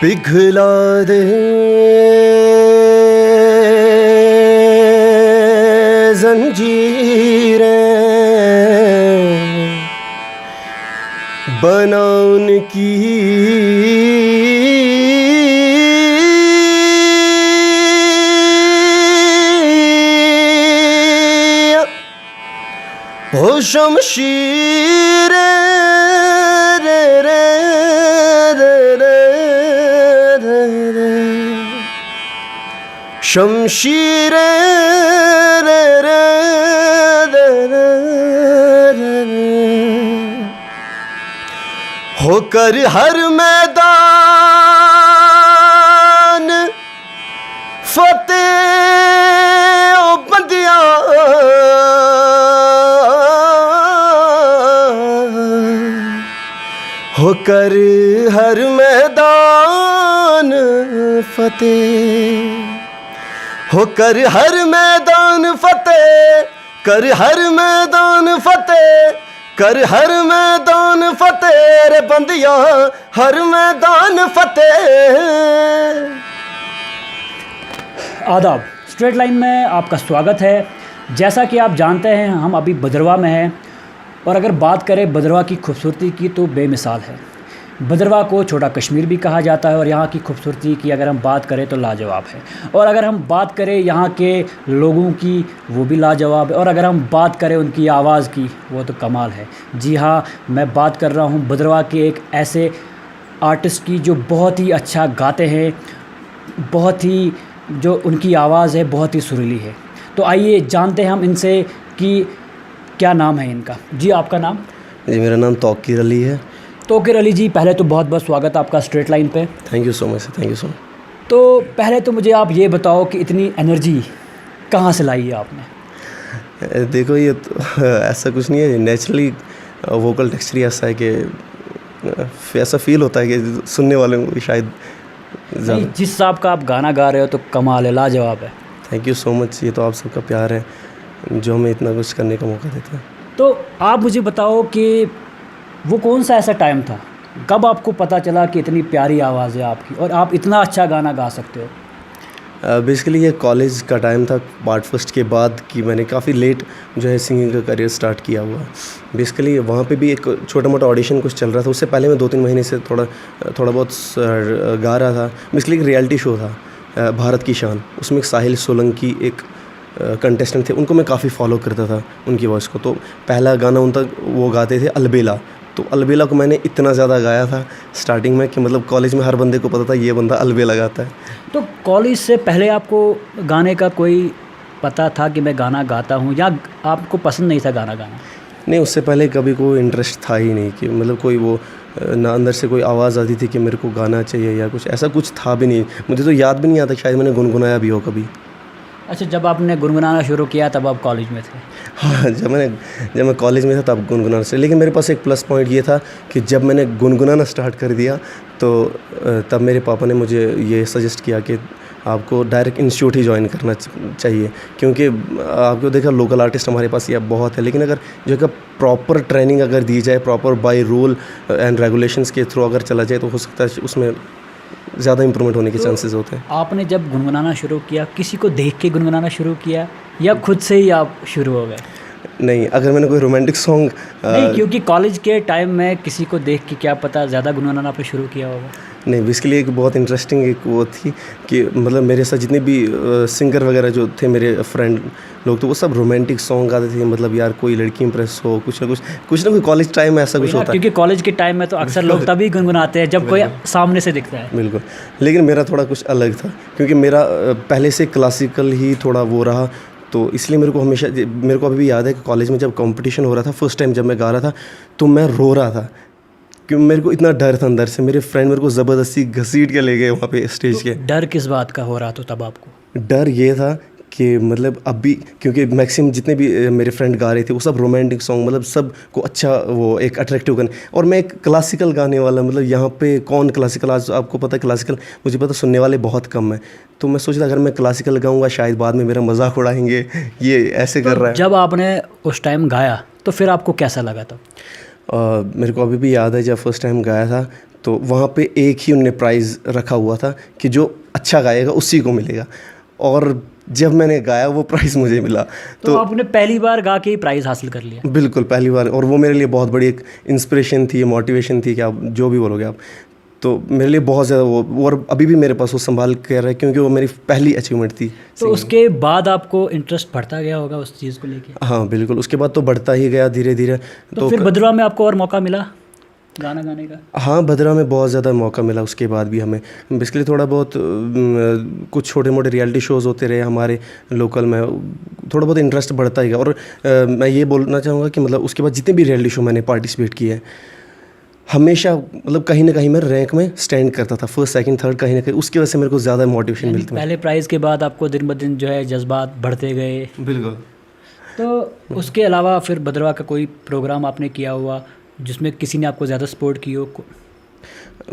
पिघला दे जंजीरें, बना उनकी हो शमशीरें, रे रे रे रे रे रे, शमशीरें रे रे रे रे रे रे, होकर हर मैदान फतेह ओ बंदिया, होकर हर मैदान फतेह, होकर हर मैदान फतेह, कर हर मैदान फतेह, कर हर मैदान फतेह रे बंदिया, हर मैदान फतेह। आदाब, स्ट्रेट लाइन में आपका स्वागत है। जैसा कि आप जानते हैं हम अभी भद्रवाह में हैं, और अगर बात करें भद्रवाह की खूबसूरती की तो बेमिसाल है। भद्रवाह को छोटा कश्मीर भी कहा जाता है, और यहाँ की खूबसूरती की अगर हम बात करें तो लाजवाब है। और अगर हम बात करें यहाँ के लोगों की, वो भी लाजवाब है। और अगर हम बात करें उनकी आवाज़ की, वो तो कमाल है। जी हाँ, मैं बात कर रहा हूँ भद्रवाह के एक ऐसे आर्टिस्ट की जो बहुत ही अच्छा गाते हैं, बहुत ही जो उनकी आवाज़ है बहुत ही सुरीली है। तो आइए जानते हैं हम इनसे कि क्या नाम है इनका। जी आपका नाम? जी मेरा नाम तौकीर अली है। तौकीर अली जी, पहले तो बहुत बहुत स्वागत आपका स्ट्रेट लाइन पे। Thank you so much, thank you so much. तो पहले तो मुझे आप ये बताओ कि इतनी एनर्जी कहाँ से लाई है आपने? देखो ये तो ऐसा कुछ नहीं है, नेचुरली वोकल टेक्सचर ही ऐसा है कि ऐसा फील होता है कि सुनने वाले को शायद जिस हिसाब का आप गाना गा रहे हो तो कमाल है, लाजवाब है। Thank you so much. ये तो आप सबका प्यार है जो हमें इतना कुछ करने का मौका देता है। तो आप मुझे बताओ कि वो कौन सा ऐसा टाइम था, कब आपको पता चला कि इतनी प्यारी आवाज़ है आपकी और आप इतना अच्छा गाना गा सकते हो? बेसिकली ये कॉलेज का टाइम था, पार्ट फर्स्ट के बाद कि मैंने काफ़ी लेट जो है सिंगिंग का करियर स्टार्ट किया हुआ। बेसिकली वहाँ पे भी एक छोटा मोटा ऑडिशन कुछ चल रहा था, उससे पहले मैं 2-3 महीने से थोड़ा बहुत गा रहा था। बेसिकली एक रियलिटी शो था भारत की शान, उसमें एक साहिल सोलंकी एक कंटेस्टेंट थे, उनको मैं काफ़ी फॉलो करता था उनकी वॉइस को। तो पहला गाना उन तक वो गाते थे अलबेला, तो अलबेला को मैंने इतना ज़्यादा गाया था स्टार्टिंग में कि मतलब कॉलेज में हर बंदे को पता था ये बंदा अलबेला गाता है। तो कॉलेज से पहले आपको गाने का कोई पता था कि मैं गाना गाता हूँ, या आपको पसंद नहीं था गाना गाना? नहीं, उससे पहले कभी कोई इंटरेस्ट था ही नहीं कि मतलब कोई वो ना अंदर से कोई आवाज़ आती थी कि मेरे को गाना चाहिए या कुछ ऐसा कुछ था भी नहीं। मुझे तो याद भी नहीं आता, शायद मैंने गुनगुनाया भी हो कभी। अच्छा, जब आपने गुनगुनाना शुरू किया तब आप कॉलेज में थे? हाँ, जब मैं कॉलेज में था तब गुनगुनाना से, लेकिन मेरे पास एक प्लस पॉइंट ये था कि जब मैंने गुनगुनाना स्टार्ट कर दिया तो तब मेरे पापा ने मुझे ये सजेस्ट किया कि आपको डायरेक्ट इंस्टीट्यूट ही ज्वाइन करना चाहिए, क्योंकि आपको देखा लोकल आर्टिस्ट हमारे पास ये बहुत है, लेकिन अगर जो है प्रॉपर ट्रेनिंग अगर दी जाए, proper by rule and regulations के थ्रू अगर चला जाए तो हो सकता है उसमें ज़्यादा इंप्रूवमेंट होने के चांसेस होते हैं। आपने जब गुनगुनाना शुरू किया, किसी को देख के गुनगुनाना शुरू किया या खुद से ही आप शुरू हो गए? नहीं, अगर मैंने कोई रोमांटिक सॉन्ग नहीं, क्योंकि कॉलेज के टाइम में किसी को देख के क्या पता ज़्यादा गुनगुनाना आपने शुरू किया होगा। नहीं, बेसिकली एक बहुत इंटरेस्टिंग एक वो थी कि मतलब मेरे साथ जितने भी सिंगर वगैरह जो थे मेरे फ्रेंड लोग, तो वो सब रोमांटिक सॉन्ग गाते थे। मतलब यार कोई लड़की इंप्रेस हो, कुछ ना कोई कॉलेज टाइम में ऐसा कुछ होता है, क्योंकि कॉलेज के टाइम में तो अक्सर लोग तभी गुनगुनाते हैं जब कोई सामने से दिखता है। बिल्कुल, लेकिन मेरा थोड़ा कुछ अलग था क्योंकि मेरा पहले से क्लासिकल ही थोड़ा वो रहा, तो इसलिए मेरे को अभी भी याद है कि कॉलेज में जब कंपटीशन हो रहा था, फर्स्ट टाइम जब मैं गा रहा था तो मैं रो रहा था क्योंकि मेरे को इतना डर था अंदर से। मेरे फ्रेंड मेरे को ज़बरदस्ती घसीट के ले गए वहाँ पे स्टेज के। डर किस बात का हो रहा था तब आपको? डर ये था कि मतलब अब भी, क्योंकि मैक्सिमम जितने भी मेरे फ्रेंड गा रहे थे वो सब रोमांटिक सॉन्ग, मतलब सबको अच्छा वो एक अट्रैक्टिव गाने, और मैं एक क्लासिकल गाने वाला, मतलब यहाँ पे कौन क्लासिकल, आज आपको पता है क्लासिकल मुझे पता सुनने वाले बहुत कम है, तो मैं सोच रहा अगर मैं क्लासिकल गाऊंगा शायद बाद में मेरा मजाक उड़ाएंगे, ये ऐसे कर रहा है। जब आपने उस टाइम गाया तो फिर आपको कैसा लगा था? मेरे को अभी भी याद है जब फर्स्ट टाइम गाया था तो वहाँ पे एक ही उनने प्राइज़ रखा हुआ था कि जो अच्छा गाएगा उसी को मिलेगा, और जब मैंने गाया वो प्राइज़ मुझे मिला। तो आपने पहली बार गा के ही प्राइज़ हासिल कर लिया? बिल्कुल पहली बार, और वो मेरे लिए बहुत बड़ी एक इंस्पिरेशन थी, मोटिवेशन थी, कि आप जो भी बोलोगे आप, तो मेरे लिए बहुत ज़्यादा वो, और अभी भी मेरे पास वो संभाल कर रहा है क्योंकि वो मेरी पहली अचीवमेंट थी। तो उसके बाद आपको इंटरेस्ट बढ़ता गया होगा उस चीज़ को लेके? हाँ बिल्कुल, उसके बाद तो बढ़ता ही गया धीरे धीरे। तो फिर भद्रवा में आपको और मौका मिला गाना गाने का? हाँ, भद्रवा में बहुत ज़्यादा मौका मिला उसके बाद भी हमें। बेसिकली थोड़ा बहुत कुछ छोटे मोटे रियलिटी शोज़ होते रहे हमारे लोकल में, थोड़ा बहुत इंटरेस्ट बढ़ता ही गया। और मैं ये बोलना चाहूँगा कि मतलब उसके बाद जितने भी रियलिटी शो मैंने पार्टिसिपेट किए हैं, हमेशा मतलब कहीं ना कहीं मैं रैंक में स्टैंड करता था, फर्स्ट सेकंड थर्ड, कहीं ना कहीं उसकी वजह से मेरे को ज़्यादा मोटिवेशन मिलती है। पहले प्राइज़ के बाद आपको दिन ब दिन जो है जज्बात बढ़ते गए? बिल्कुल। तो उसके अलावा फिर भद्रवा का कोई प्रोग्राम आपने किया हुआ जिसमें किसी ने आपको ज़्यादा सपोर्ट की हो?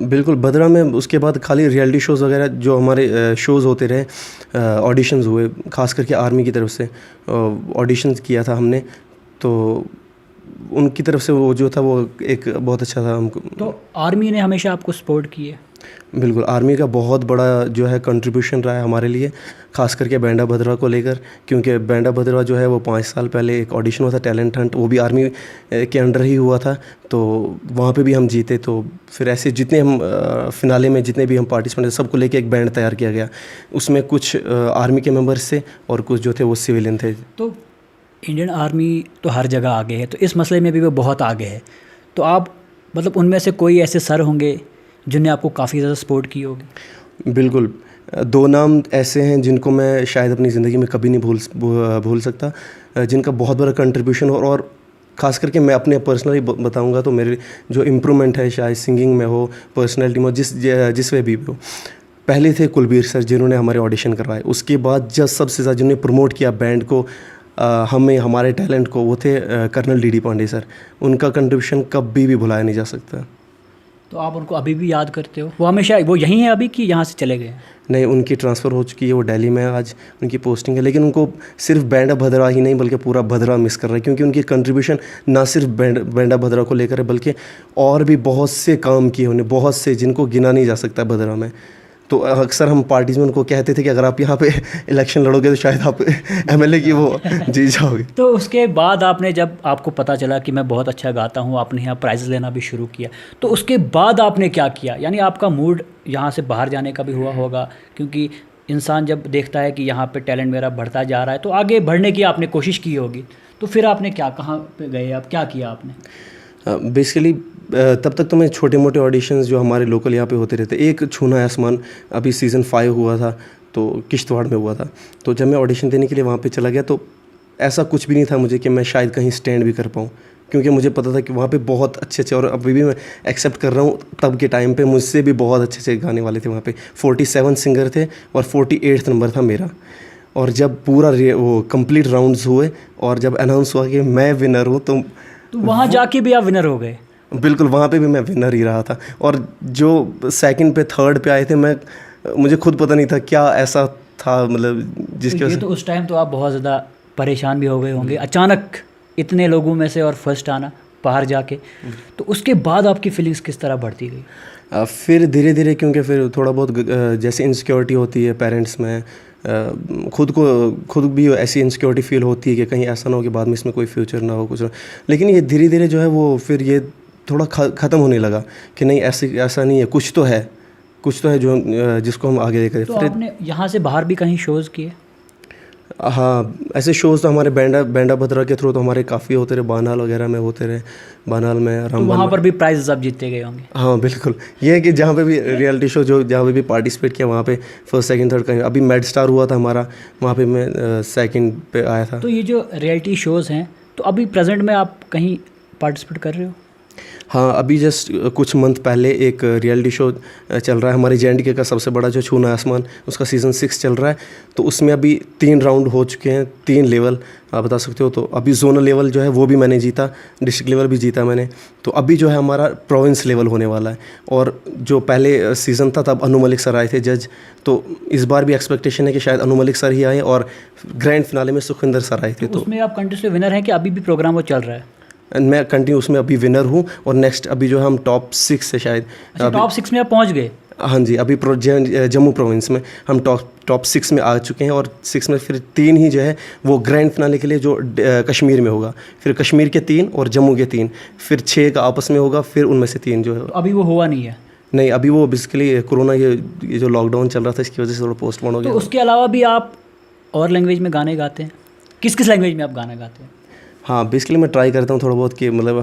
बिल्कुल, भद्रवा में उसके बाद खाली रियलिटी शोज़ वगैरह जो हमारे शोज़ होते रहे, ऑडिशंस हुए, ख़ास करके आर्मी की तरफ से ऑडिशंस किया था हमने, तो उनकी तरफ से वो जो था वो एक बहुत अच्छा था हमको। तो आर्मी ने हमेशा आपको सपोर्ट की है? बिल्कुल, आर्मी का बहुत बड़ा जो है कंट्रीब्यूशन रहा है हमारे लिए, ख़ास करके बैंडा भद्रवा को लेकर, क्योंकि बैंडा भद्रवा जो है वो 5 साल पहले एक ऑडिशन हुआ था टैलेंट हंट, वो भी आर्मी के अंडर ही हुआ था, तो वहाँ पे भी हम जीते। तो फिर ऐसे जितने हम फिनाले में जितने भी हम पार्टिसिपेंट थे सबको लेके एक बैंड तैयार किया गया, उसमें कुछ आर्मी के मेम्बर्स थे और कुछ जो थे वो सिविलियन थे। तो इंडियन आर्मी तो हर जगह आगे है, तो इस मसले में भी वो बहुत आगे है, तो आप मतलब उनमें से कोई ऐसे सर होंगे जिन्हें आपको काफ़ी ज़्यादा सपोर्ट की होगी? बिल्कुल, 2 नाम ऐसे हैं जिनको मैं शायद अपनी ज़िंदगी में कभी नहीं भूल सकता, जिनका बहुत बड़ा कंट्रीब्यूशन हो, और ख़ास करके मैं अपने पर्सनली बताऊंगा तो मेरे जो इम्प्रूवमेंट है शायद सिंगिंग में हो, पर्सनैलिटी में हो, जिस वे भी हो। पहले थे कुलबीर सर जिन्होंने हमारे ऑडिशन करवाए, उसके बाद जब सबसे ज़्यादा जिन्होंने प्रमोट किया बैंड को, हमें हमारे टैलेंट को, वो थे कर्नल डी पांडे सर। उनका कंट्रीब्यूशन कभी भी भुलाया नहीं जा सकता। तो आप उनको अभी भी याद करते हो? वो हमेशा वो यहीं है अभी कि यहाँ से चले गए? नहीं, उनकी ट्रांसफ़र हो चुकी है, वो दिल्ली में आज उनकी पोस्टिंग है, लेकिन उनको सिर्फ बैंडा भद्रवा ही नहीं बल्कि पूरा भद्रवा मिस कर रहा है, क्योंकि उनकी कंट्रीब्यूशन ना सिर्फ बैंडा भद्रवा को लेकर है बल्कि और भी बहुत से काम किए उन्हें, बहुत से जिनको गिना नहीं जा सकता भद्रवा में। तो अक्सर हम पार्टीज में उनको कहते थे कि अगर आप यहाँ पे इलेक्शन लड़ोगे तो शायद आप एमएलए की वो जीत जाओगे। तो उसके बाद आपने, जब आपको पता चला कि मैं बहुत अच्छा गाता हूँ, आपने यहाँ प्राइज़ लेना भी शुरू किया, तो उसके बाद आपने क्या किया? यानी आपका मूड यहाँ से बाहर जाने का भी हुआ होगा, क्योंकि इंसान जब देखता है कि यहाँ पे टैलेंट मेरा बढ़ता जा रहा है तो आगे बढ़ने की आपने कोशिश की होगी, तो फिर आपने क्या, कहाँ पे गए, अब क्या किया आपने? बेसिकली तब तक तो मैं छोटे मोटे ऑडिशंस जो हमारे लोकल यहाँ पे होते रहते, एक छूना आसमान अभी सीज़न 5 हुआ था तो किश्तवाड़ में हुआ था, तो जब मैं ऑडिशन देने के लिए वहाँ पे चला गया तो ऐसा कुछ भी नहीं था मुझे कि मैं शायद कहीं स्टैंड भी कर पाऊँ, क्योंकि मुझे पता था कि वहाँ पे बहुत अच्छे और अभी भी मैं एक्सेप्ट कर रहा हूँ, तब के टाइम पे मुझसे भी बहुत अच्छे गाने वाले थे वहाँ पे। 47 सिंगर थे और 48 नंबर था मेरा, और जब पूरा वो कंप्लीट राउंड्स हुए और जब अनाउंस हुआ कि मैं विनर हूँ तो वहाँ जाके भी आप विनर हो गए? बिल्कुल, वहाँ पे भी मैं विनर ही रहा था, और जो सेकंड पे थर्ड पे आए थे मुझे खुद पता नहीं था क्या ऐसा था, मतलब जिसकी वजह से। तो उस टाइम तो आप बहुत ज़्यादा परेशान भी हो गए होंगे, अचानक इतने लोगों में से और फर्स्ट आना बाहर जाके, तो उसके बाद आपकी फीलिंग्स किस तरह बढ़ती गई? फिर धीरे धीरे, क्योंकि फिर थोड़ा बहुत जैसे इनसिक्योरिटी होती है पेरेंट्स में, खुद भी ऐसी इनसिक्योरिटी फील होती है कि कहीं ऐसा ना हो कि बाद में इसमें कोई फ्यूचर ना हो कुछ ना। लेकिन ये धीरे धीरे जो है वो फिर ये थोड़ा ख़त्म होने लगा कि नहीं ऐसा नहीं है, कुछ तो है जो जिसको हम आगे लेकर। तो आपने यहाँ से बाहर भी कहीं शोज़ किए? हाँ, ऐसे शोज़ तो हमारे बैंडा भद्रवा के थ्रू तो हमारे काफ़ी होते रहे, बानाल वगैरह में होते रहे, बानाल में, रामबन, तो वहाँ पर भी प्राइज़ आप जीतते गए होंगे? हाँ बिल्कुल, ये है कि जहाँ पे भी रियलिटी शो जहाँ पे भी पार्टिसिपेट किया वहाँ पे फर्स्ट सेकंड थर्ड कहीं, अभी मेड स्टार हुआ था हमारा, वहाँ पे मैं सेकंड पे आया था। तो ये जो रियलिटी शोज़ हैं, तो अभी प्रेजेंट में आप कहीं पार्टिसिपेट कर रहे हो? हाँ, अभी जस्ट कुछ मंथ पहले एक रियलिटी शो चल रहा है हमारे जे.एंड.के का सबसे बड़ा, जो छूना आसमान, उसका सीज़न 6 चल रहा है। तो उसमें अभी 3 राउंड हो चुके हैं, 3 लेवल आप बता सकते हो। तो अभी जोनल लेवल जो है वो भी मैंने जीता, डिस्ट्रिक्ट लेवल भी जीता मैंने। तो अभी जो है हमारा प्रोविंस लेवल होने वाला है। और जो पहले सीज़न था तब अनु मलिक सर आए थे जज, तो इस बार भी एक्सपेक्टेशन है कि शायद अनु मलिक सर ही आए, और ग्रैंड फिनाले में सुखविंदर सर आए थे। तो उसमें आप कंटेस्ट विनर हैं कि अभी भी प्रोग्राम वो चल रहा है? मैं कंटिन्यू उसमें अभी विनर हूँ, और नेक्स्ट अभी जो है हम टॉप 6 से शायद। अच्छा, टॉप 6 में आप पहुंच गए? हाँ जी, अभी जम्मू प्रोविंस में हम टॉप 6 में आ चुके हैं, और 6 में फिर 3 ही जो है वो ग्रैंड फिनाले के लिए जो कश्मीर में होगा, फिर कश्मीर के 3 और जम्मू के 3, फिर 6 का आपस में होगा, फिर उनमें से 3 जो है। तो अभी वो हुआ नहीं है? नहीं, अभी वो बेसिकली कोरोना ये जो लॉकडाउन चल रहा था इसकी वजह से थोड़ा पोस्टपोन हो गया। तो उसके अलावा भी आप और लैंग्वेज में गाने गाते हैं? किस किस लैंग्वेज में आप गाना गाते हैं? हाँ, बेसिकली मैं ट्राई करता हूँ थोड़ा बहुत कि मतलब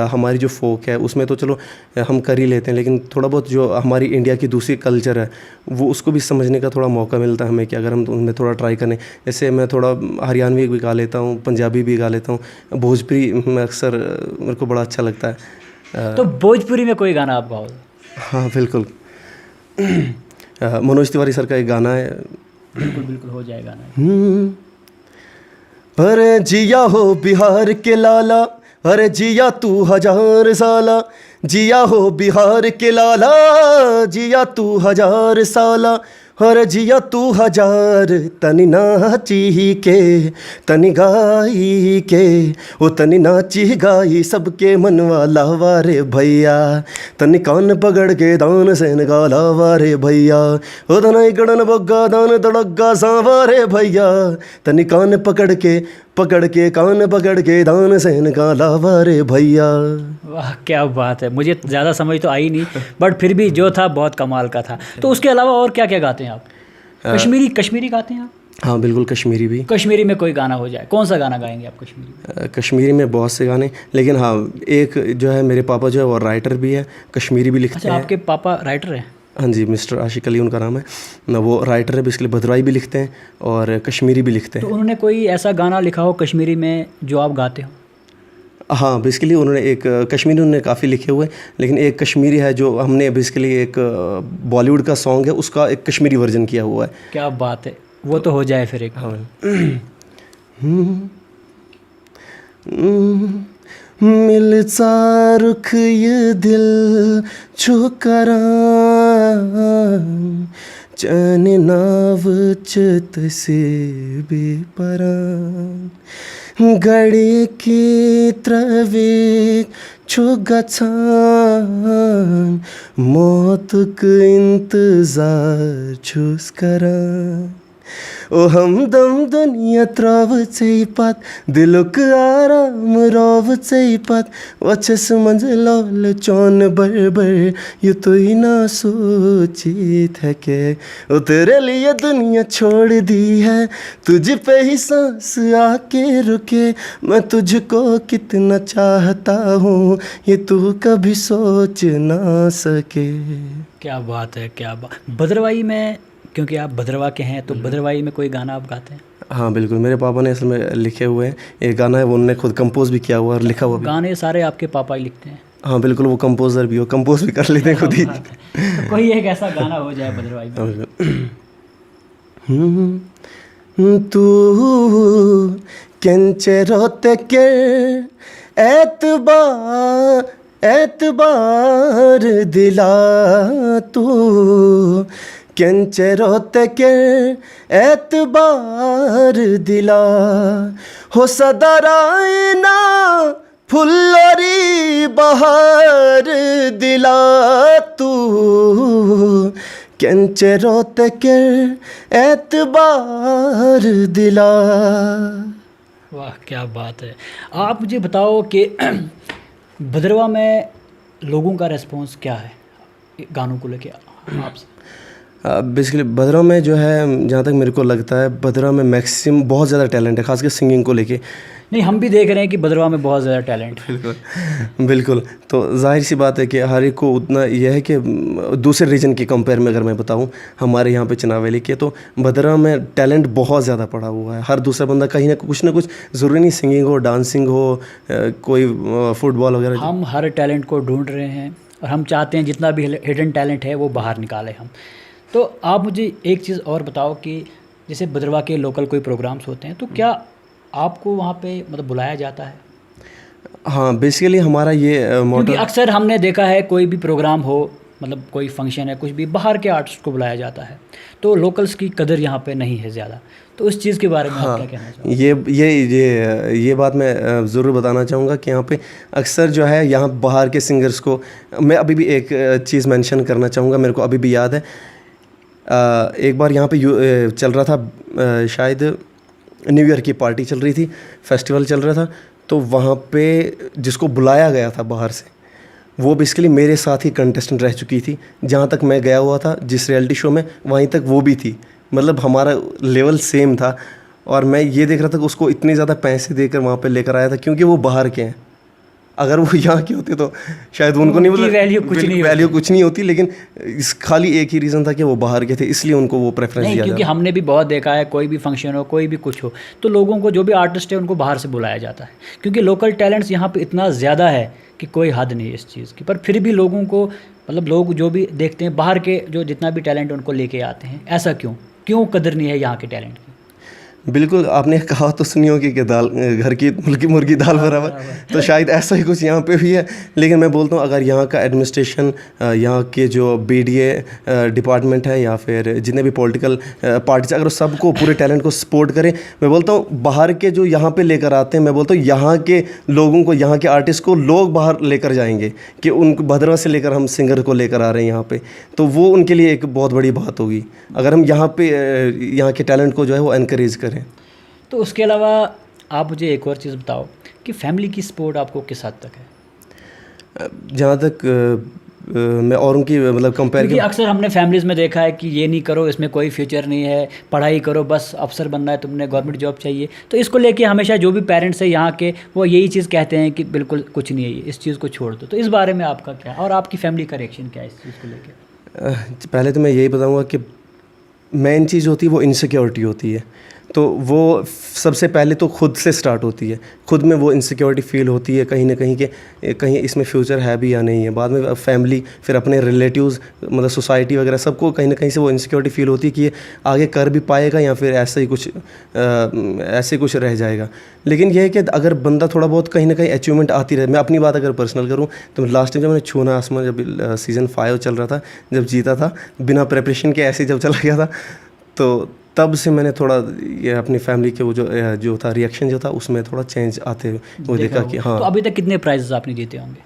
हमारी जो फोक है उसमें तो चलो हम कर ही लेते हैं, लेकिन थोड़ा बहुत जो हमारी इंडिया की दूसरी कल्चर है वो उसको भी समझने का थोड़ा मौका मिलता है हमें, कि अगर हम उनमें थोड़ा ट्राई करें। जैसे मैं थोड़ा हरियाणवी भी गा लेता हूँ, पंजाबी भी गा लेता हूँ, भोजपुरी में अक्सर मेरे को बड़ा अच्छा लगता है। तो भोजपुरी में कोई गाना आप गाओ? हाँ बिल्कुल, मनोज तिवारी सर का एक गाना है। बिल्कुल बिल्कुल, हो जाएगा गाना। अरे जिया हो बिहार के लाला, अरे जिया तू 1000 साला, जिया हो बिहार के लाला, जिया तू 1000 साला, अरे जिया तू 1000, तनी नाची के तनी गाई के, ओ तनी नाची गाई सबके मनवा लावा रे भैया, तनी कान पकड़ के दान सेन गा लावा रे भैया, ओ तनाई गड़न बग्गा दान दड़ग्गा सावा रे भैया, तनी कान पकड़ के कान पकड़ के दान सेन का लावा रे भैया। वाह क्या बात है, मुझे ज़्यादा समझ तो आई नहीं, बट फिर भी जो था बहुत कमाल का था। तो उसके अलावा और क्या क्या गाते हैं आप? कश्मीरी गाते हैं आप? हाँ बिल्कुल, कश्मीरी भी। कश्मीरी में कोई गाना हो जाए, कौन सा गाना गाएंगे आप कश्मीरी में? कश्मीरी में बहुत से गाने, लेकिन हाँ एक जो है मेरे पापा जो है वो राइटर भी है, कश्मीरी भी लिखते हैं। आपके पापा राइटर हैं? हाँ जी, मिस्टर आशिक अली उनका नाम है, वो राइटर है, बेसिकली भद्रवाही भी लिखते हैं और कश्मीरी भी लिखते हैं। तो उन्होंने कोई ऐसा गाना लिखा हो कश्मीरी में जो आप गाते हो? हाँ, बेसिकली उन्होंने एक कश्मीरी उन्होंने काफ़ी लिखे हुए, लेकिन एक कश्मीरी है जो हमने बेसिकली एक बॉलीवुड का सॉन्ग है उसका एक कश्मीरी वर्जन किया हुआ है। क्या बात है, वो तो हो जाए फिर एक। हाँ। मिलता रुख ये दिल छुकरा, चैन नाव चित से बेपरा, गड़े की त्रवे छुगछान, मौतक इंतजार छुस करा, ओ हमदम दुनिया त्राव चैपात, दिलुक आराम राव चैपात, वचस मंज लौल चौन बर ये तो ही ना सोची थके, ओ तेरे लिए दुनिया छोड़ दी है, तुझ पे ही सांस आके रुके, मैं तुझको कितना चाहता हूँ ये तू कभी सोच ना सके। क्या बात है, क्या बात। भद्रवाही में, क्योंकि आप भद्रवाह के हैं, तो भद्रवाही में कोई गाना आप गाते हैं? हाँ बिल्कुल, मेरे पापा ने असल में लिखे हुए हैं, एक गाना है वो उन्होंने खुद कंपोज भी किया हुआ और लिखा हुआ भी। गाने सारे आपके पापा ही लिखते हैं? हाँ बिल्कुल, वो कंपोजर भी हो, कंपोज भी कर लेते हैं खुद ही। तो कोई एक ऐसा गाना हो जाए भद्रवाही में। तू केंचे रोते के एतबार दिला, तू केंचे रोते के एतबार दिला, हो सदराइना फुल्लरी बहार दिला, तू केंचे रोते के एतबार दिला। वाह क्या बात है। आप मुझे बताओ कि भद्रवाह में लोगों का रेस्पॉन्स क्या है गानों को लेके आपसे? बेसिकली भद्रवाह में जो है, जहाँ तक मेरे को लगता है, भद्रवाह में मैक्सिमम बहुत ज़्यादा टैलेंट है, खासकर सिंगिंग को लेके। नहीं, हम भी देख रहे हैं कि भद्रवाह में बहुत ज़्यादा टैलेंट है। बिल्कुल बिल्कुल। तो जाहिर सी बात है कि हर एक को उतना यह है कि दूसरे रीजन के कंपेयर में अगर मैं बताऊं, हमारे यहाँ पे चुनाव वैली के, तो भद्रवाह में टैलेंट बहुत ज़्यादा पड़ा हुआ है। हर दूसरा बंदा कहीं ना कुछ ज़रूरी नहीं सिंगिंग हो, डांसिंग हो, कोई फुटबॉल वगैरह। हम हर टैलेंट को ढूंढ रहे हैं और हम चाहते हैं जितना भी हिडन टैलेंट है वो बाहर निकालें हम। तो आप मुझे एक चीज़ और बताओ कि जैसे भद्रवाह के लोकल कोई प्रोग्राम्स होते हैं तो क्या आपको वहाँ पे मतलब बुलाया जाता है? हाँ, बेसिकली हमारा ये मोटो। क्योंकि अक्सर हमने देखा है कोई भी प्रोग्राम हो, मतलब कोई फंक्शन है, कुछ भी, बाहर के आर्टिस्ट को बुलाया जाता है, तो लोकल्स की कदर यहाँ पे नहीं है ज़्यादा। तो उस चीज़ के बारे में आप क्या कहना चाहोगे? ये बात मैं ज़रूर बताना चाहूँगा कि यहाँ पे अक्सर जो है, यहाँ बाहर के सिंगर्स को, मैं अभी भी एक चीज़ मेंशन करना चाहूँगा, मेरे को अभी भी याद है। एक बार यहाँ पे चल रहा था, शायद न्यू ईयर की पार्टी चल रही थी, फेस्टिवल चल रहा था, तो वहाँ पे जिसको बुलाया गया था बाहर से, वो बेसिकली मेरे साथ ही कंटेस्टेंट रह चुकी थी। जहाँ तक मैं गया हुआ था जिस रियलिटी शो में, वहीं तक वो भी थी। मतलब हमारा लेवल सेम था, और मैं ये देख रहा था कि उसको इतने ज़्यादा पैसे देकर वहाँ पे लेकर आया था, क्योंकि वो बाहर के हैं। अगर वो यहाँ के होते तो शायद उनको नहीं, मतलब वैल्यू कुछ नहीं होती, लेकिन इस खाली एक ही रीज़न था कि वो बाहर के थे, इसलिए उनको वो प्रेफरेंस दिया। क्योंकि हमने भी बहुत देखा है, कोई भी फंक्शन हो, कोई भी कुछ हो, तो लोगों को, जो भी आर्टिस्ट है, उनको बाहर से बुलाया जाता है, क्योंकि लोकल टैलेंट्स यहाँ पे इतना ज़्यादा है कि कोई हद नहीं है इस चीज़ की। पर फिर भी लोगों को, मतलब लोग जो भी देखते हैं बाहर के, जो जितना भी टैलेंट उनको लेके आते हैं, ऐसा क्यों कदर नहीं है यहाँ के टैलेंट की? बिल्कुल, आपने कहा तो सुनी होगी कि दाल घर की मुर्गी दाल बराबर, तो शायद ऐसा ही कुछ यहाँ पे भी है। लेकिन मैं बोलता हूँ, अगर यहाँ का एडमिनिस्ट्रेशन, यहाँ के जो BDA डिपार्टमेंट है, या फिर जितने भी पॉलिटिकल पार्टीज, अगर सबको, पूरे टैलेंट को सपोर्ट करें, मैं बोलता हूँ बाहर के जो यहाँ पे लेकर आते हैं, मैं बोलता हूँ यहाँ के लोगों को, यहाँ के आर्टिस्ट को लोग बाहर लेकर जाएंगे कि उनको भद्रवाह से लेकर हम सिंगर को लेकर आ रहे हैं यहाँ पे, तो वो उनके लिए एक बहुत बड़ी बात होगी अगर हम यहाँ पे यहाँ के टैलेंट को जो है वो एनकरेज करें। तो उसके अलावा आप मुझे एक और चीज़ बताओ कि फैमिली की सपोर्ट आपको किस हद तक है? जहाँ तक मैं और उनकी मतलब कंपेयर, क्योंकि अक्सर हमने फैमिलीज़ में देखा है कि ये नहीं करो, इसमें कोई फ्यूचर नहीं है, पढ़ाई करो, बस अफसर बनना है, तुमने गवर्नमेंट जॉब चाहिए। तो इसको लेके हमेशा जो भी पेरेंट्स है यहाँ के, वो यही चीज़ कहते हैं कि बिल्कुल कुछ नहीं है, इस चीज़ को छोड़ दो। तो इस बारे में आपका क्या, और आपकी फैमिली का रिएक्शन क्या है इस चीज़ को लेकर? पहले तो मैं यही बताऊँगा कि मेन चीज़ होती है वो इनसिक्योरिटी होती है, तो वो सबसे पहले तो खुद से स्टार्ट होती है। खुद में वो इनसिक्योरिटी फील होती है कहीं ना कहीं कि कहीं इसमें फ्यूचर है भी या नहीं है। बाद में फैमिली, फिर अपने रिलेटिव्स, मतलब सोसाइटी वगैरह, सबको कहीं ना कहीं से वो इनसिक्योरिटी फील होती है कि ये आगे कर भी पाएगा या फिर ऐसे ही कुछ रह जाएगा। लेकिन यह है कि अगर बंदा थोड़ा बहुत कहीं ना कहीं अचीवमेंट आती रहे। मैं अपनी बात अगर पर्सनल करूँ तो लास्ट टाइम जब मैंने छूना आसमान, जब सीज़न 5 चल रहा था, जब जीता था बिना प्रिपरेशन के, ऐसे जब चला गया था, तो तब से मैंने थोड़ा ये अपनी फैमिली के वो जो था रिएक्शन जो था, उसमें थोड़ा चेंज आते हुए वो देखा कि हाँ। तो अभी तक कितने प्राइजेस आपने जीते होंगे?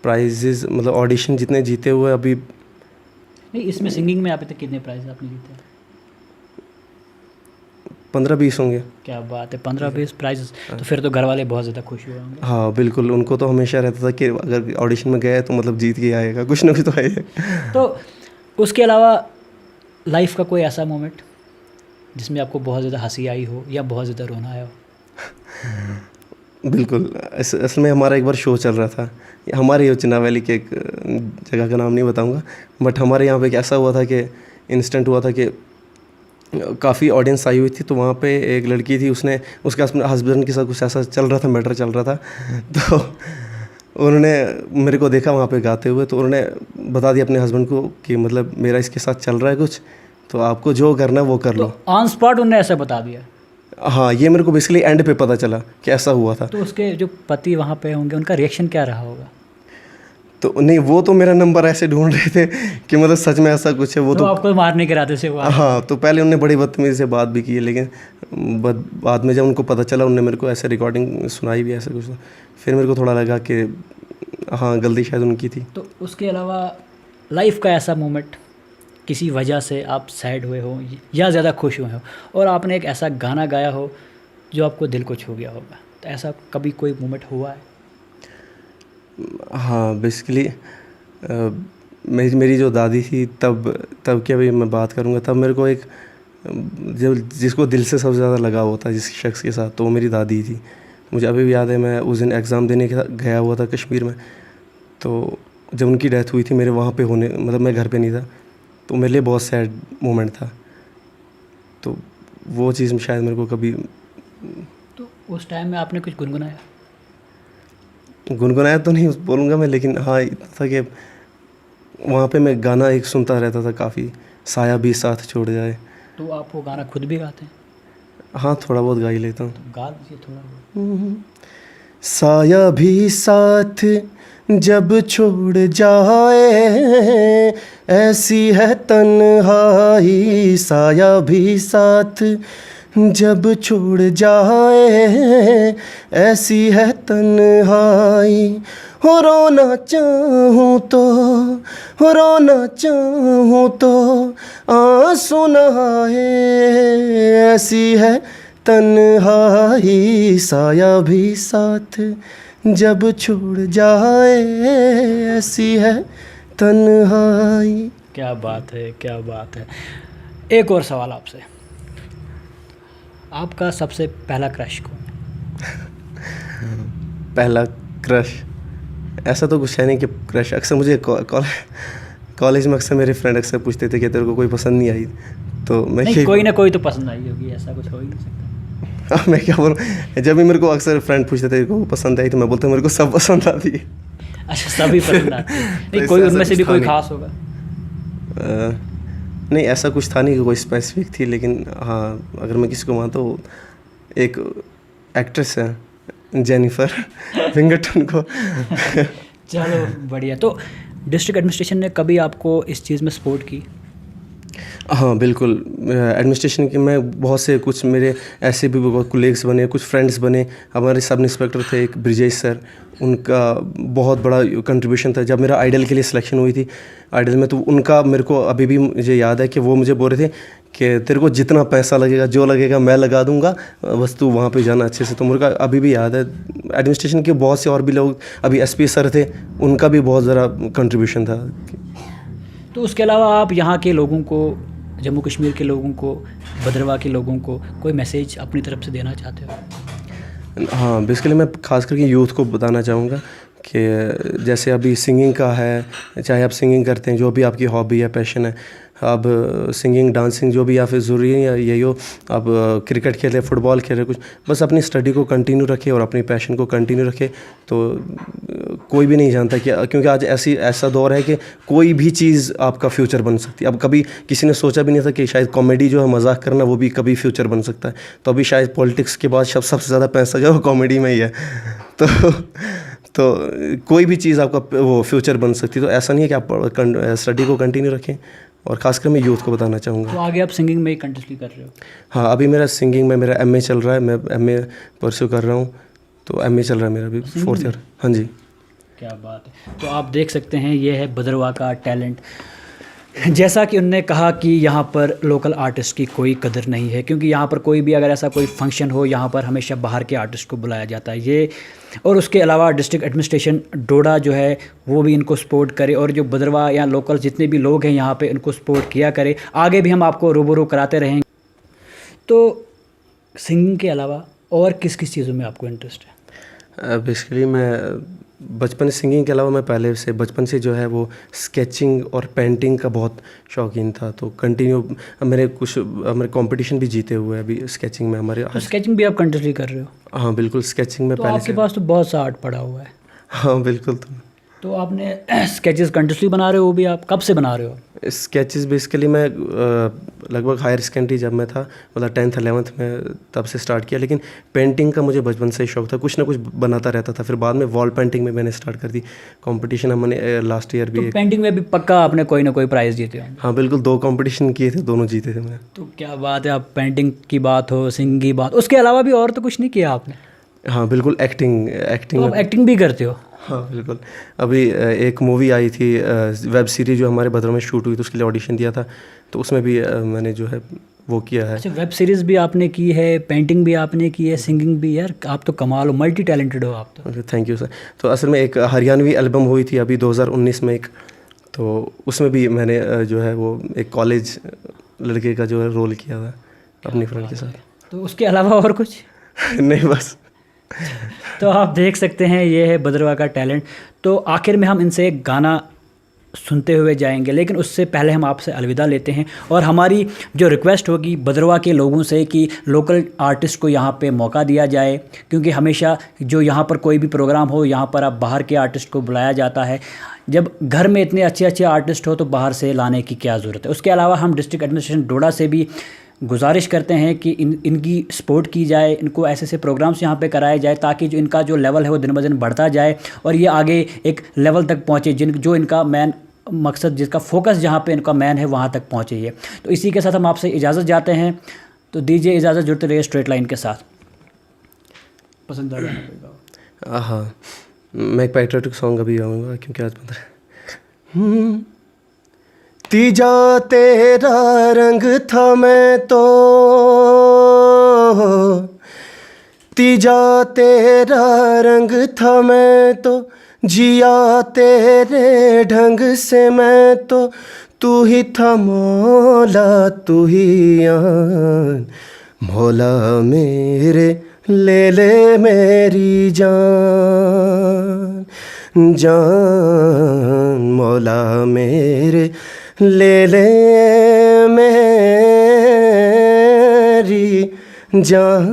प्राइजेस मतलब ऑडिशन जितने जीते हुए अभी नहीं, इसमें सिंगिंग में अभी तक कितने प्राइजेस आपने जीते हैं? 15-20 होंगे। क्या बात है, 15-20 प्राइजेस! तो फिर तो घर वाले बहुत ज़्यादा खुश हुए होंगे। हाँ बिल्कुल, उनको तो हमेशा रहता था कि अगर ऑडिशन में गए तो मतलब जीत के आएगा, कुछ ना कुछ तो आएगा। तो उसके अलावा लाइफ का कोई ऐसा मोमेंट जिसमें आपको बहुत ज़्यादा हंसी आई हो या बहुत ज़्यादा रोना आया हो? बिल्कुल, असल में हमारा एक बार शो चल रहा था हमारे चुनाव वैली के, एक जगह का नाम नहीं बताऊंगा, बट हमारे यहाँ पे एक ऐसा हुआ था कि इंसिडेंट हुआ था कि काफ़ी ऑडियंस आई हुई थी, तो वहाँ पे एक लड़की थी, उसने उसके हस्बैंड के साथ कुछ ऐसा चल रहा था, मैटर चल रहा था, तो उन्होंने मेरे को देखा वहाँ पे गाते हुए, तो उन्होंने बता दिया अपने हस्बैंड को कि मतलब मेरा इसके साथ चल रहा है कुछ, तो आपको जो करना है वो कर लो। ऑन स्पॉट उन्होंने ऐसा बता दिया? हाँ, ये मेरे को बेसिकली एंड पे पता चला कि ऐसा हुआ था। तो उसके जो पति वहाँ पे होंगे, उनका रिएक्शन क्या रहा होगा? तो नहीं, वो तो मेरा नंबर ऐसे ढूंढ रहे थे कि मतलब सच में ऐसा कुछ है। वो तो आपको मारने के इरादे से हुआ? हाँ, तो पहले उन्होंने बड़ी बदतमीज़ी से बात भी की है, लेकिन बाद में जब उनको पता चला, उन्होंने मेरे को ऐसे रिकॉर्डिंग सुनाई भी ऐसा कुछ, फिर मेरे को थोड़ा लगा कि हाँ, गलती शायद उनकी थी। तो उसके अलावा लाइफ का ऐसा मोमेंट, किसी वजह से आप सैड हुए हो या ज़्यादा खुश हुए हो, और आपने एक ऐसा गाना गाया हो जो आपको दिल को छू गया होगा, तो ऐसा कभी कोई मोमेंट हुआ है? हाँ, बेसिकली मेरी जो दादी थी तब की अभी मैं बात करूँगा, तब मेरे को एक जो जिसको दिल से सबसे ज़्यादा लगाव होता है जिस शख्स के साथ, तो वो मेरी दादी थी। मुझे अभी भी याद है, मैं उस दिन एग्ज़ाम देने गया हुआ था कश्मीर में, तो जब उनकी डेथ हुई थी मेरे वहाँ पे होने, मतलब मैं घर पे नहीं था, तो मेरे लिए बहुत सैड मोमेंट था। तो वो चीज़ शायद मेरे को कभी, तो उस टाइम में आपने कुछ गुनगुनाया? गुनगुनाया तो नहीं बोलूँगा मैं, लेकिन हाँ इतना था कि वहाँ पे मैं गाना एक सुनता रहता था काफ़ी, साया भी साथ छोड़ जाए। तो आप वो गाना खुद भी गाते हैं? हाँ, थोड़ा बहुत गा ही लेता हूँ। तो गा दीजिए थोड़ा बहुत। साया भी साथ जब छोड़ जाए, ऐसी है तन्हाई। साया भी साथ जब छोड़ जाए, ऐसी है तन्हाई। हो रोना चाहूँ तो, हो रोना चाहूँ तो आंसू नहाए, ऐसी है तन्हाई। साया भी साथ जब छोड़ जाए, ऐसी है तन्हाई। क्या बात है, क्या बात है। एक और सवाल आपसे, आपका सबसे पहला क्रश कौन है? पहला क्रश, ऐसा तो कुछ है नहीं कि क्रश। अक्सर मुझे कॉलेज में अक्सर मेरे फ्रेंड अक्सर पूछते थे कि तेरे को कोई पसंद नहीं आई, तो मैं नहीं, कोई ना कोई तो पसंद आई होगी, ऐसा कुछ हो ही नहीं सकता। अब मैं क्या बोलूँ, जब भी मेरे को अक्सर फ्रेंड पूछते थे को पसंद आई, तो मैं बोलता मेरे को सब पसंद आती है। अच्छा, सभी पसंद आते हैं। नहीं, तो कोई ऐसा उनमें से कुछ भी था कोई नहीं। खास होगा? नहीं, ऐसा कुछ था नहीं कि कोई स्पेसिफिक थी, लेकिन हाँ अगर मैं किसी को मानता हूँ, एक एक्ट्रेस है जेनिफर विंगटन को। चलो बढ़िया। तो डिस्ट्रिक्ट एडमिनिस्ट्रेशन ने कभी आपको इस चीज़ में सपोर्ट की? हाँ बिल्कुल, एडमिनिस्ट्रेशन के में बहुत से कुछ मेरे ऐसे भी कोलीग्स बने, कुछ फ्रेंड्स बने। हमारे सब इंस्पेक्टर थे एक ब्रिजेश सर, उनका बहुत बड़ा कंट्रीब्यूशन था जब मेरा आइडल के लिए सिलेक्शन हुई थी आइडल में। तो उनका मेरे को अभी भी मुझे याद है कि वो मुझे बोल रहे थे कि तेरे को जितना पैसा लगेगा, जो लगेगा मैं लगा दूंगा, बस तू वहाँ पे जाना अच्छे से। तो मेरे को अभी भी याद है। एडमिनिस्ट्रेशन के बहुत से और भी लोग, अभी एसपी सर थे, उनका भी बहुत ज़रा कंट्रीब्यूशन था। तो उसके अलावा आप यहाँ के लोगों को, जम्मू कश्मीर के लोगों को, भद्रवाह के लोगों को कोई मैसेज अपनी तरफ से देना चाहते हो? हाँ, बेसिकली मैं ख़ास करके यूथ को बताना चाहूँगा कि जैसे अभी सिंगिंग का है, चाहे आप सिंगिंग करते हैं, जो भी आपकी हॉबी है, पैशन है, अब सिंगिंग, डांसिंग जो भी, या फिर ज़रूरी है या यही हो, आप क्रिकेट खेल रहे, फुटबॉल खेल रहे, कुछ बस अपनी स्टडी को कंटिन्यू रखें और अपनी पैशन को कंटिन्यू रखें। तो कोई भी नहीं जानता कि, क्योंकि आज ऐसा दौर है कि कोई भी चीज़ आपका फ्यूचर बन सकती है। अब कभी किसी ने सोचा भी नहीं था कि शायद कॉमेडी जो है, मजाक करना, वो भी कभी फ्यूचर बन सकता है। तो अभी शायद पॉलिटिक्स के बाद सबसे ज़्यादा पैसा जो है वो कॉमेडी में ही है। तो कोई भी चीज़ आपका वो फ्यूचर बन सकती है। तो ऐसा नहीं है कि आप स्टडी को कंटिन्यू रखें, और ख़ासकर मैं यूथ को बताना चाहूँगा। तो आगे आप सिंगिंग में ही कंटिन्यू कर रहे हो? हाँ, अभी मेरा सिंगिंग में मेरा एमए चल रहा है, मैं एमए परस्यू कर रहा हूँ। तो एमए चल रहा है मेरा अभी 4th ईयर। हाँ जी। क्या बात है। तो आप देख सकते हैं, ये है भद्रवाह का टैलेंट। जैसा कि उन्होंने कहा कि यहाँ पर लोकल आर्टिस्ट की कोई कदर नहीं है, क्योंकि यहाँ पर कोई भी अगर ऐसा कोई फंक्शन हो, यहाँ पर हमेशा बाहर के आर्टिस्ट को बुलाया जाता है। ये और उसके अलावा डिस्ट्रिक्ट एडमिनिस्ट्रेशन डोडा जो है वो भी इनको सपोर्ट करे, और जो भद्रवाह या लोकल जितने भी लोग हैं यहाँ पे इनको सपोर्ट किया करे। आगे भी हम आपको रूबरू कराते रहेंगे। तो सिंगिंग के अलावा और किस किस चीज़ों में आपको इंटरेस्ट है? बेसिकली मैं बचपन सिंगिंग के अलावा मैं पहले से बचपन से जो है वो स्केचिंग और पेंटिंग का बहुत शौकीन था। तो कंटिन्यू मेरे कंपटीशन भी जीते हुए हैं अभी स्केचिंग में हमारे। तो स्केचिंग भी आप कंटिन्यू कर रहे हो? हाँ बिल्कुल, स्केचिंग में तो पहले आपके से। पास तो बहुत सा आर्ट पड़ा हुआ है। हाँ बिल्कुल। तो आपने स्केचेस कंटिन्यूसली बना रहे हो? भी आप कब से बना रहे हो? स्केचेस बेसिकली मैं लगभग हायर सेकेंडरी जब मैं था, मतलब 10th 11th में, तब से स्टार्ट किया। लेकिन पेंटिंग का मुझे बचपन से ही शौक था, कुछ ना कुछ बनाता रहता था। फिर बाद में वॉल पेंटिंग में मैंने स्टार्ट कर दी। कंपटीशन हमने लास्ट ईयर भी तो पेंटिंग में भी पक्का आपने कोई ना कोई प्राइज़ जीते होंगे? हाँ बिल्कुल, 2 कंपटीशन किए थे, दोनों जीते थे मैं। तो क्या बात है। आप पेंटिंग की बात हो, सिंगिंग की बात, उसके अलावा भी और तो कुछ नहीं किया आपने? हाँ बिल्कुल, एक्टिंग तो आप एक्टिंग भी करते हो? हाँ बिल्कुल। अभी एक मूवी आई थी, वेब सीरीज़ जो हमारे भद्रवाह में शूट हुई, तो उसके लिए ऑडिशन दिया था। तो उसमें भी मैंने जो है वो किया है। अच्छा, वेब सीरीज़ भी आपने की है, पेंटिंग भी आपने की है, सिंगिंग भी। यार आप तो कमाल हो, मल्टी टैलेंटेड हो आप तो। Thank you sir. तो असल में एक हरियाणवी एल्बम हुई थी अभी 2019 में एक, तो उसमें भी मैंने जो है वो एक कॉलेज लड़के का जो है रोल किया था अपनी फ्रेंड के साथ। तो उसके अलावा और कुछ? नहीं बस। तो आप देख सकते हैं ये है भद्रवा का टैलेंट। तो आखिर में हम इनसे एक गाना सुनते हुए जाएंगे, लेकिन उससे पहले हम आपसे अलविदा लेते हैं और हमारी जो रिक्वेस्ट होगी भद्रवा के लोगों से कि लोकल आर्टिस्ट को यहाँ पे मौका दिया जाए, क्योंकि हमेशा जो यहाँ पर कोई भी प्रोग्राम हो यहाँ पर अब बाहर के आर्टिस्ट को बुलाया जाता है। जब घर में इतने अच्छे अच्छे आर्टिस्ट हो तो बाहर से लाने की क्या ज़रूरत है। उसके अलावा हम डिस्ट्रिक्ट एडमिनिस्ट्रेशन डोडा से भी गुजारिश करते हैं कि इनकी सपोर्ट की जाए, इनको ऐसे ऐसे प्रोग्राम्स यहाँ पे कराए जाए ताकि जो इनका जो लेवल है वो दिन ब दिन बढ़ता जाए और ये आगे एक लेवल तक पहुँचे जो इनका मेन मकसद, जिसका फोकस जहाँ पे इनका मेन है वहाँ तक पहुँचे ये। तो इसी के साथ हम आपसे इजाज़त जाते हैं। तो दीजिए इजाज़त, जुड़ते रहिए स्ट्रेट लाइन के साथ। पसंद आ जाएगा? हाँ, मैं एक पैट्रियोटिक सॉन्ग अभी गाऊंगा क्योंकि आज पता है। तीजा तेरा रंग था मैं तो, तीजा तेरा रंग था मैं तो, जिया तेरे ढंग से मैं तो, तू ही था मौला तू ही आन, मौला मेरे ले ले मेरी जान, जान मौला मेरे ले ले मेरी जान।